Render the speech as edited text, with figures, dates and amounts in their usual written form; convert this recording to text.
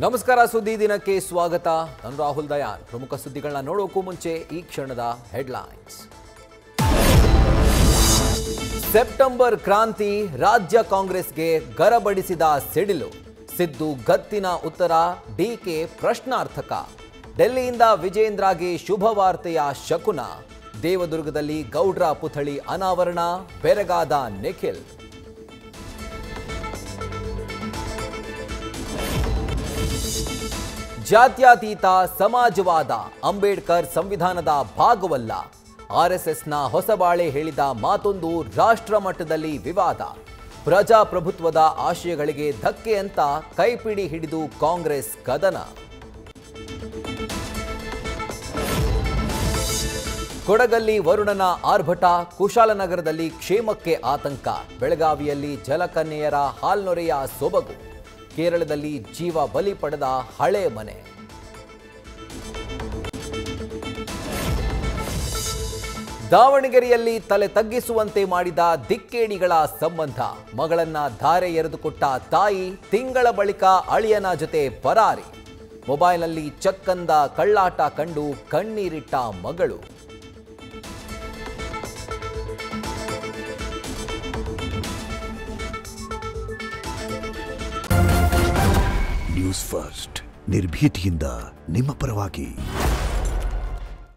ನಮಸ್ಕಾರ ಸುದ್ದಿ ದಿನಕ್ಕೆ ಸ್ವಾಗತ. ನಾನು ರಾಹುಲ್ ದಯಾನ್. ಪ್ರಮುಖ ಸುದ್ದಿಗಳನ್ನ ನೋಡೋಕ್ಕೂ ಮುಂಚೆ ಈ ಕ್ಷಣದ ಹೆಡ್ಲೈನ್ಸ್. ಸೆಪ್ಟೆಂಬರ್ ಕ್ರಾಂತಿ ರಾಜ್ಯ ಕಾಂಗ್ರೆಸ್ಗೆ ಗರಬಡಿಸಿದ ಸಿಡಿಲು. ಸಿದ್ದು ಗತ್ತಿನ ಉತ್ತರ, ಡಿಕೆ ಪ್ರಶ್ನಾರ್ಥಕ. ಡೆಲ್ಲಿಯಿಂದ ವಿಜೇಂದ್ರಗೆ ಶುಭವಾರ್ತೆಯ ಶಕುನ. ದೇವದುರ್ಗದಲ್ಲಿ ಗೌಡ್ರ ಪುಥಳಿ ಅನಾವರಣ, ಬೆರಗಾದ ನಿಖಿಲ್. ಜಾತ್ಯತೀತ ಸಮಾಜವಾದ ಅಂಬೇಡ್ಕರ್ ಸಂವಿಧಾನದ ಭಾಗವಲ್ಲ. ಆರ್ಎಸ್ಎಸ್ನ ಹೊಸಬಾಳೆ ಹೇಳಿದ ಮಾತೊಂದು ರಾಷ್ಟ್ರ ಮಟ್ಟದಲ್ಲಿ ವಿವಾದ. ಪ್ರಜಾಪ್ರಭುತ್ವದ ಆಶಯಗಳಿಗೆ ಧಕ್ಕೆ ಅಂತ ಕೈಪಿಡಿ ಹಿಡಿದು ಕಾಂಗ್ರೆಸ್ ಕದನ. ಕೊಡಗಲ್ಲಿ ವರುಣನ ಆರ್ಭಟ, ಕುಶಾಲನಗರದಲ್ಲಿ ಕ್ಷೇಮಕ್ಕೆ ಆತಂಕ. ಬೆಳಗಾವಿಯಲ್ಲಿ ಜಲಕನ್ಯೆಯರ ಹಾಲ್ನೊರೆಯ ಸೊಬಗು. ಕೇರಳದಲ್ಲಿ ಜೀವ ಬಲಿ ಪಡೆದ ಹಳೆ ಮನೆ. ದಾವಣಗೆರೆಯಲ್ಲಿ ತಲೆ ತಗ್ಗಿಸುವಂತೆ ಮಾಡಿದ ದಿಕ್ಕೇಡಿಗಳ ಸಂಬಂಧ. ಮಗಳನ್ನ ಧಾರೆ ಎರೆದುಕೊಟ್ಟ ತಾಯಿ, ತಿಂಗಳ ಬಳಿಕ ಅಳಿಯನ ಜೊತೆ ಪರಾರಿ. ಮೊಬೈಲ್ನಲ್ಲಿ ಚಕ್ಕಂದ ಕಳ್ಳಾಟ ಕಂಡು ಕಣ್ಣೀರಿಟ್ಟ ಮಗಳು. ನ್ಯೂಸ್ ಫಸ್ಟ್, ನಿರ್ಭೀತಿಯಿಂದ ನಿಮ್ಮ ಪರವಾಗಿ.